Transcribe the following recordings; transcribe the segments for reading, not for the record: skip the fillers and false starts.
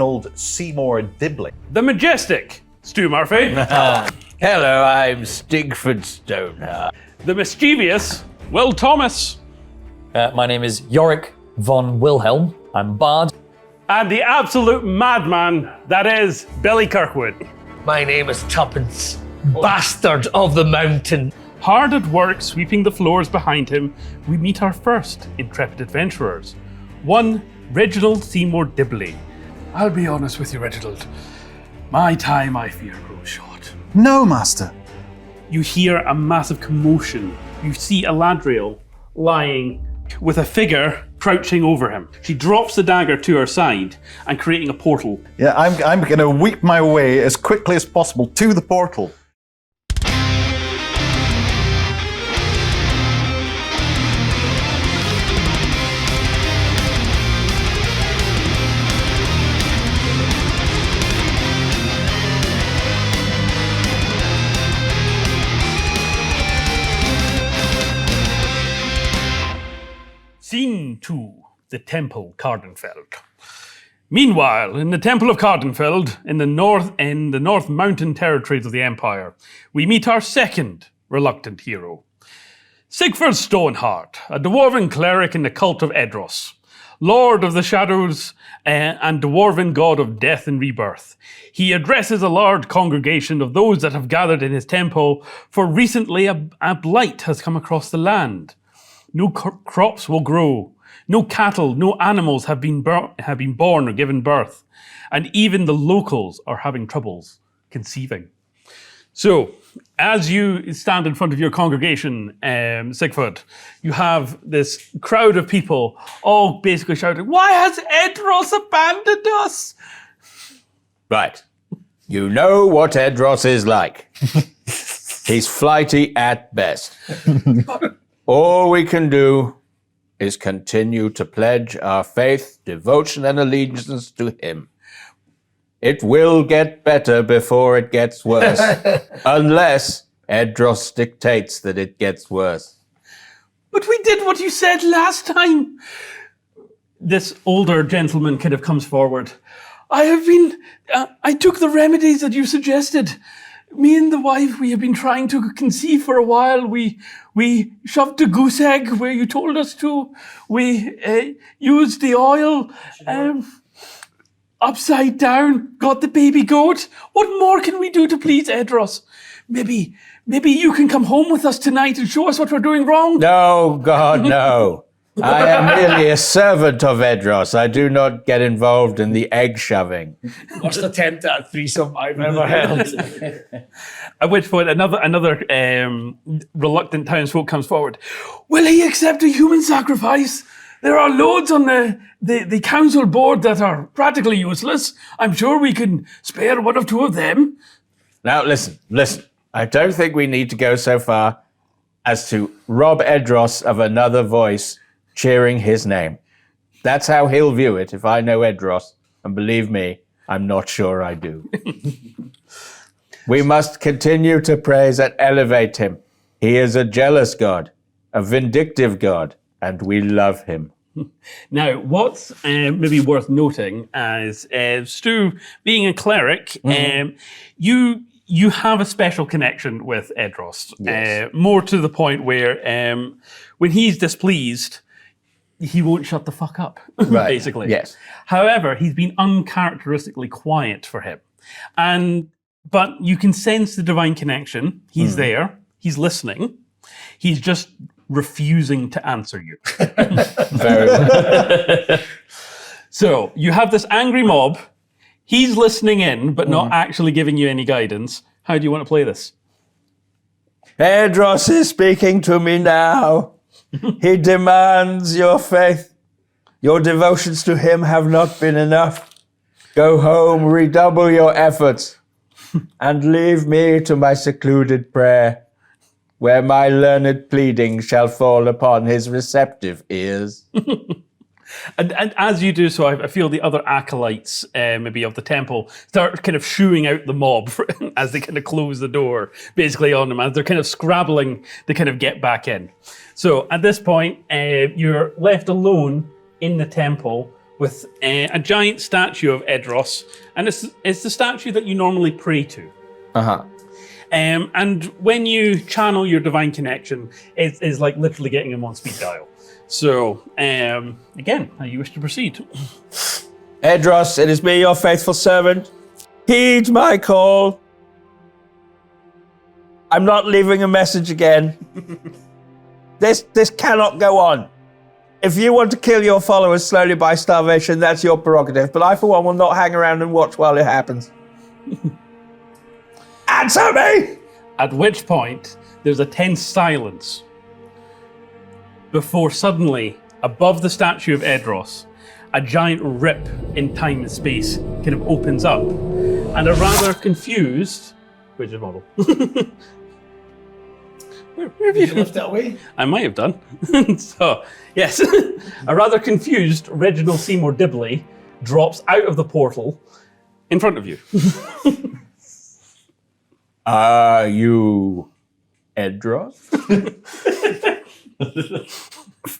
Reginald Seymour Dibley. The majestic Stu Murphy. Hello, I'm Stigford Stoneheart. The mischievous Will Tomas. My name is Yorick von Wilhelm. I'm Bard. And the absolute madman that is Billy Kirkwood. My name is Tuppence, bastard of the mountain. Hard at work sweeping the floors behind him, we meet our first intrepid adventurers. One Reginald Seymour Dibley. I'll be honest with you, Reginald. My time, I fear, grows short. No, Master. You hear a massive commotion. You see Eladriel lying with a figure crouching over him. She drops the dagger to her side and creating a portal. Yeah, I'm going to weep my way as quickly as possible to the portal. Scene 2, the Temple Kardenfell. Meanwhile, in the Temple of Kardenfell, in the North Mountain territories of the Empire, we meet our second reluctant hero. Stigford Stoneheart, a dwarven cleric in the cult of Edros, Lord of the Shadows and dwarven god of death and rebirth. He addresses a large congregation of those that have gathered in his temple, for recently a blight has come across the land. No crops will grow. No cattle, no animals have been born or given birth. And even the locals are having troubles conceiving. So, as you stand in front of your congregation, Sigford, you have this crowd of people all basically shouting, "Why has Edros abandoned us?" Right. You know what Edros is like. He's flighty at best. All we can do is continue to pledge our faith, devotion, and allegiance to him. It will get better before it gets worse, unless Edros dictates that it gets worse. But we did what you said last time. This older gentleman kind of comes forward. I took the remedies that you suggested. Me and the wife, we have been trying to conceive for a while. We shoved a goose egg where you told us to. We used the oil upside down, got the baby goat. What more can we do to please Edros? Maybe you can come home with us tonight and show us what we're doing wrong. No, God, no. I am merely a servant of Edros. I do not get involved in the egg shoving. Worst attempt at a threesome I've ever held. At which point another reluctant townsfolk comes forward. Will he accept a human sacrifice? There are loads on the council board that are practically useless. I'm sure we can spare one or two of them. Now listen. I don't think we need to go so far as to rob Edros of another voice cheering his name. That's how he'll view it if I know Edros, and believe me, I'm not sure I do. We must continue to praise and elevate him. He is a jealous god, a vindictive god, and we love him. Now, what's maybe worth noting is Stu, being a cleric, you have a special connection with Edros. Yes. More to the point where when he's displeased, he won't shut the fuck up, Right. basically. Yes. However, he's been uncharacteristically quiet for him. But you can sense the divine connection. He's there. He's listening. He's just refusing to answer you. Very well. So you have this angry mob. He's listening in, but not actually giving you any guidance. How do you want to play this? Edros is speaking to me now. He demands your faith. Your devotions to him have not been enough. Go home, redouble your efforts, and leave me to my secluded prayer, where my learned pleading shall fall upon his receptive ears. And as you do so, I feel the other acolytes, maybe of the temple, start kind of shooing out the mob as they kind of close the door, basically on them, as they're kind of scrabbling to kind of get back in. So at this point, you're left alone in the temple with a giant statue of Edros, and it's the statue that you normally pray to. Uh-huh. And when you channel your divine connection, it's like literally getting him on speed dial. So, again, how you wish to proceed. Edros, it is me, your faithful servant. Heed my call. I'm not leaving a message again. This cannot go on. If you want to kill your followers slowly by starvation, that's your prerogative. But I, for one, will not hang around and watch while it happens. Answer me! At which point, there's a tense silence before suddenly, above the statue of Edros, a giant rip in time and space kind of opens up, and a rather confused... Where's your model? Where have you left that way? I might have done. So, yes, a rather confused Reginald Seymour Dibley drops out of the portal in front of you. Are you Edros?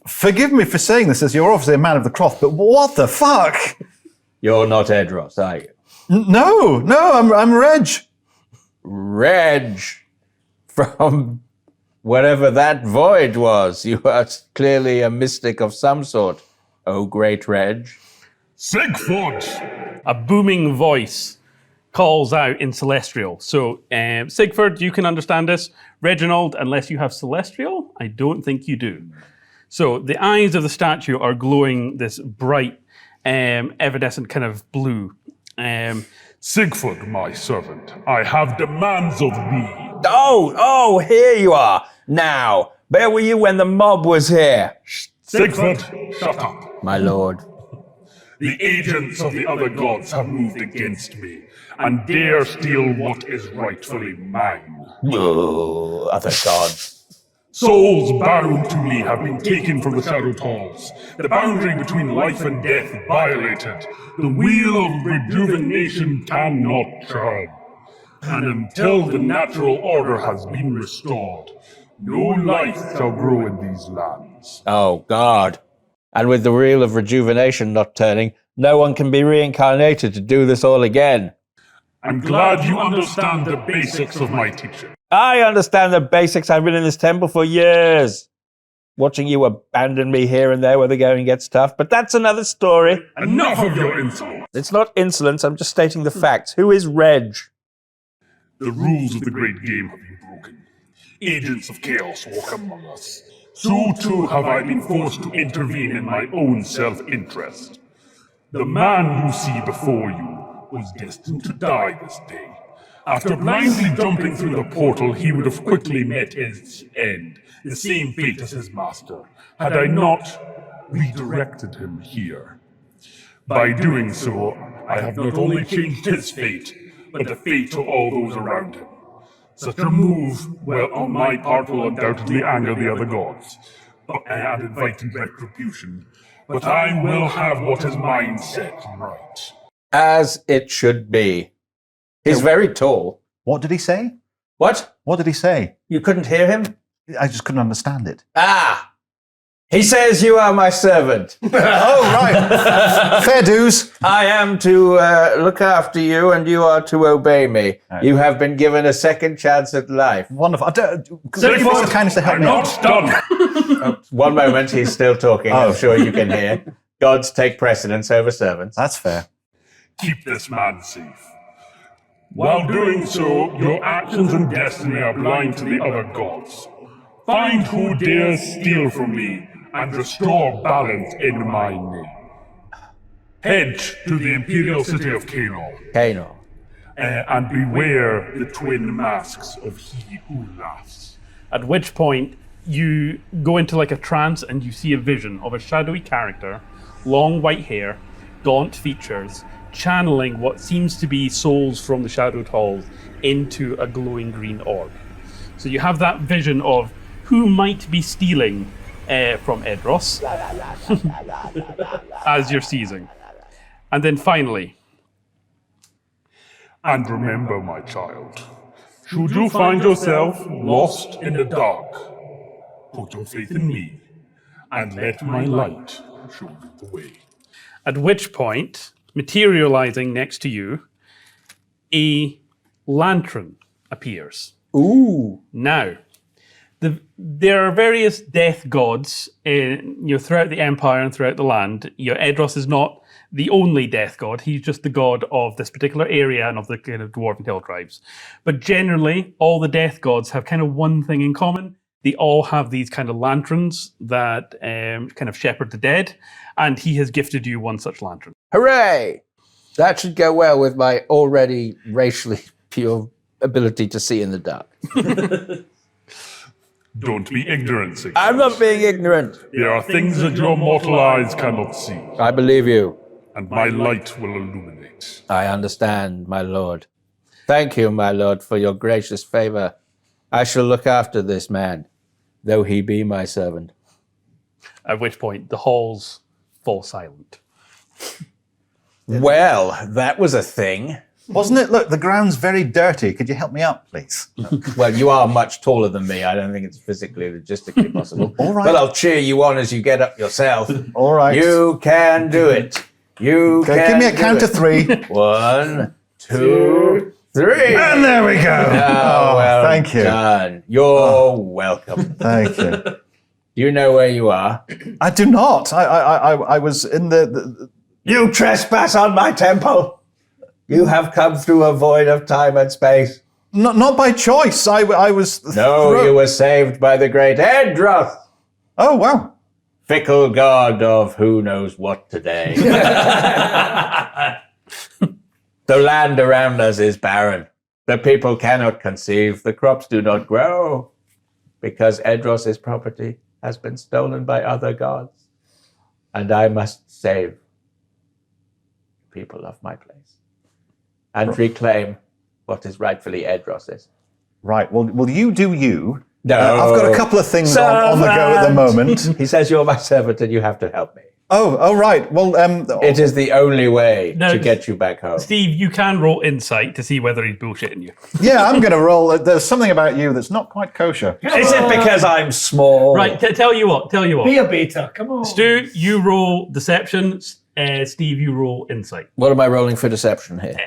Forgive me for saying this, as you're obviously a man of the cloth, but what the fuck? You're not Edros, are you? No, I'm Reg. Reg, from wherever that void was. You are clearly a mystic of some sort, oh great Reg. Sigford! A booming voice calls out in Celestial. So, Sigford, you can understand this. Reginald, unless you have Celestial, I don't think you do. So, the eyes of the statue are glowing this bright, evanescent kind of blue. Sigford, my servant, I have demands of thee. Oh, here you are. Now, where were you when the mob was here? Sigford, shut up. My lord. The agents of the other gods have moved against me, and dare steal what is rightfully mine. Oh, other gods. Souls bound to me have been taken from the Shadowed Halls, the boundary between life and death violated. The wheel of rejuvenation cannot turn. And until the natural order has been restored, no life shall grow in these lands. Oh, God. And with the wheel of rejuvenation not turning, no one can be reincarnated to do this all again. I'm glad you understand the basics of my teaching. I understand the basics. I've been in this temple for years. Watching you abandon me here and there where the going gets tough, but that's another story. Enough of your insolence. It's not insolence, I'm just stating the facts. Who is Reg? The rules of the great game have been broken. Agents of chaos walk among us. So too have I been forced to intervene in my own self-interest. The man you see before you was destined to die this day. After blindly jumping through the portal, he would have quickly met his end, the same fate as his master, had I not redirected him here. By doing so, I have not only changed his fate, but the fate of all those around him. Such a move, well, on my part, will undoubtedly anger the other gods, and invite retribution, but I will have what is mine set right. As it should be. He's very tall. What did he say? What? What did he say? You couldn't hear him? I just couldn't understand it. Ah! He says you are my servant. Oh, right. Fair dues. I am to look after you and you are to obey me. Right. You have been given a second chance at life. Wonderful. Give us the kindness to help I'm me not out. done. One moment, he's still talking. Oh. I'm sure you can hear. Gods take precedence over servants. That's fair. Keep this man safe. While doing so, your actions and destiny are blind to the other gods. Find who dares steal from me and restore balance in my name. Head to the imperial city of Kano, Kano. and beware the twin masks of he who laughs. At which point, you go into like a trance and you see a vision of a shadowy character, long white hair, gaunt features, channeling what seems to be souls from the Shadowed Halls into a glowing green orb. So you have that vision of who might be stealing from Edros as you're seizing. And then finally... And remember, my child, should you find yourself lost in the dark, put your faith in me, and let my light show you the way. At which point, materializing next to you, a lantern appears. Ooh. Now, there are various death gods throughout the Empire and throughout the land. Edros is not the only death god. He's just the god of this particular area and of the kind of dwarven hill tribes. But generally, all the death gods have kind of one thing in common. They all have these kind of lanterns that kind of shepherd the dead, and he has gifted you one such lantern. Hooray! That should go well with my already racially pure ability to see in the dark. Don't be ignorant, Sigurd. I'm not being ignorant. There are things that your mortal eyes cannot see, I believe you. and my light will illuminate. I understand, my lord. Thank you, my lord, for your gracious favor. I shall look after this man, though he be my servant. At which point, the halls fall silent. Well, that was a thing. Wasn't it? Look, the ground's very dirty. Could you help me up, please? Well, you are much taller than me. I don't think it's physically, logistically possible. All right. But I'll cheer you on as you get up yourself. All right. You can do it. You Okay, can give me a do count it. of 3. 1, 2, 3. And there we go. Oh, well thank you. done. You're welcome. Thank you. Do you know where you are? I do not. I was in the You trespass on my temple. You have come through a void of time and space. not by choice. I was. No, you were saved by the great Edros, Oh wow. fickle god of who knows what today. The land around us is barren. The people cannot conceive. The crops do not grow because Edros's property has been stolen by other gods. And I must save people of my place and reclaim what is rightfully Edros's. Right. Well, you do you. No. I've got a couple of things on the go at the moment. He says you're my servant and you have to help me. Oh, right. Well, It is the only way No, to get you back home. Steve, you can roll insight to see whether he's bullshitting you. yeah, I'm going to roll. There's something about you that's not quite kosher. Is it because I'm small? Right, tell you what. Be a beta, come on. Stu, you roll deception. Steve, you roll insight. What am I rolling for deception here?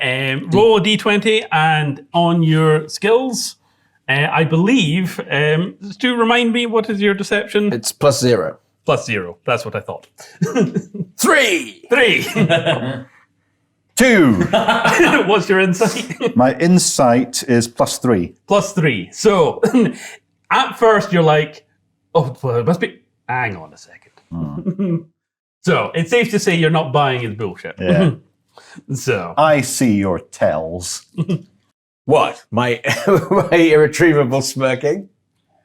Roll a d20, and on your skills, I believe, Stu, remind me, what is your deception? It's +0. +0. That's what I thought. 3! 3. 2. What's your insight? My insight is +3. +3. So, at first, you're like, oh, well, it must be. Hang on a second. So, it's safe to say you're not buying his bullshit. Yeah. So, I see your tells. What? My irretrievable smirking?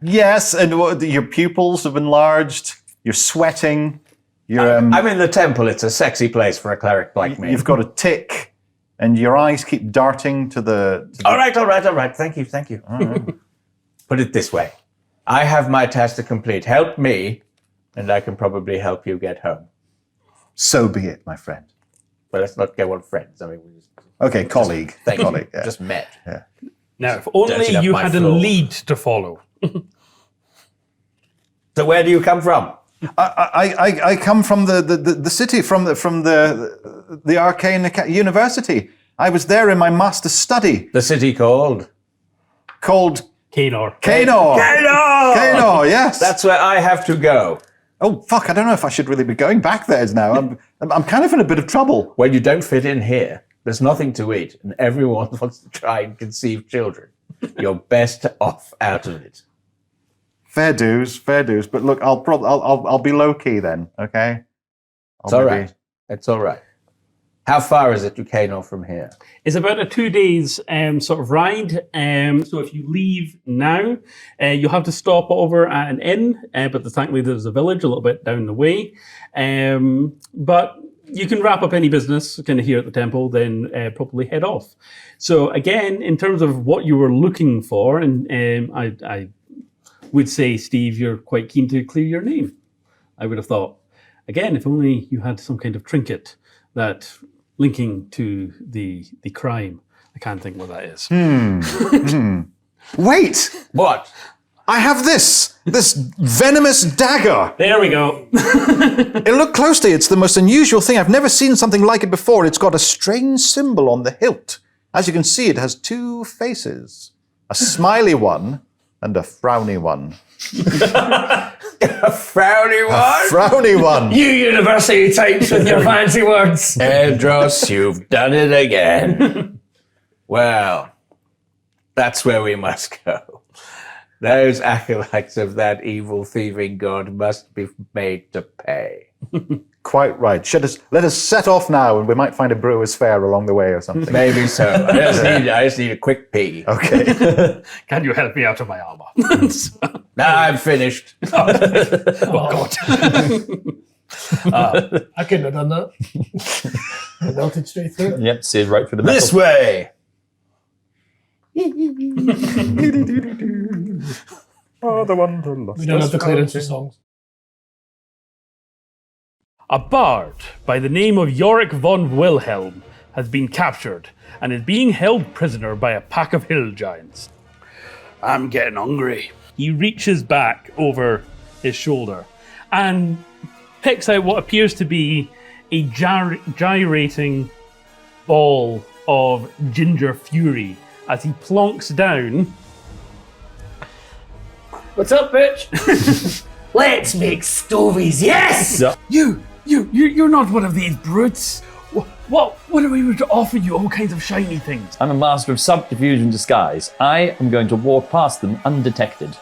Yes, and your pupils have enlarged. You're sweating. You're I'm in the temple. It's a sexy place for a cleric like me. you've got a tick, and your eyes keep darting to the. All right. Thank you. Put it this way. I have my task to complete. Help me, and I can probably help you get home. So be it, my friend. But let's not go on friends. I mean, we just... Okay, colleague. Thank colleague. you. Yeah. Just met. now, if only dirtied up you my had a floor. lead to follow. So where do you come from? I come from the city, from the Arcane University. I was there in my master's study The city called? called Kanor. Kanor. Kanor, yes. That's where I have to go. Oh fuck! I don't know if I should really be going back there now. I'm kind of in a bit of trouble. When you don't fit in here, there's nothing to eat, and everyone wants to try and conceive children. You're best off out of it. Fair dues. But look, I'll be low key then. Okay. It's all right. It's all right. How far is it to Kanor from here? It's about a 2 days sort of ride. So if you leave now, you'll have to stop over at an inn, but thankfully there's a village a little bit down the way. But you can wrap up any business kind of here at the temple, then probably head off. So again, in terms of what you were looking for, and I would say, Steve, you're quite keen to clear your name. I would have thought. Again, if only you had some kind of trinket that linking to the crime. I can't think what that is. Wait! What? I have this venomous dagger. There we go. Look closely, it's the most unusual thing. I've never seen something like it before. It's got a strange symbol on the hilt. As you can see, it has 2 faces. A smiley one and a frowny one. A frowny one? A frowny one. You university types with your fancy words. Edros, you've done it again. Well, that's where we must go. Those acolytes of that evil thieving god must be made to pay. Quite right. Let us set off now, and we might find a brewer's fair along the way or something. Maybe so. I just need a quick pee. Okay. Can you help me out of my armor? Now I'm finished. Oh, God. I couldn't have done that. I melted straight through it. Yep, see right through the metal. This way. Oh, the wanderlust. We don't have the clearance for songs. A bard by the name of Yorick von Wilhelm has been captured and is being held prisoner by a pack of hill giants. I'm getting hungry. He reaches back over his shoulder and picks out what appears to be a gyrating ball of ginger fury as he plonks down. What's up, bitch? Let's make stovies, yes! You're not one of these brutes. What are we to offer you? All kinds of shiny things. I'm a master of subterfuge and disguise. I am going to walk past them undetected.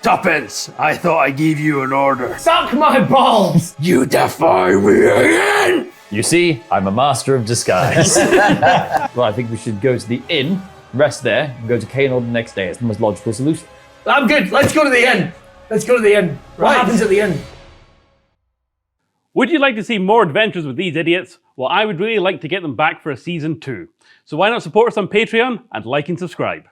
Tuppence, I thought I gave you an order. Suck my balls! You defy me again? You see, I'm a master of disguise. Well, I think we should go to the inn, rest there, and go to Cainord the next day. It's the most logical solution. I'm good. Let's go to the inn. What happens at the inn? Would you like to see more adventures with these idiots? Well, I would really like to get them back for a season 2. So why not support us on Patreon and like and subscribe?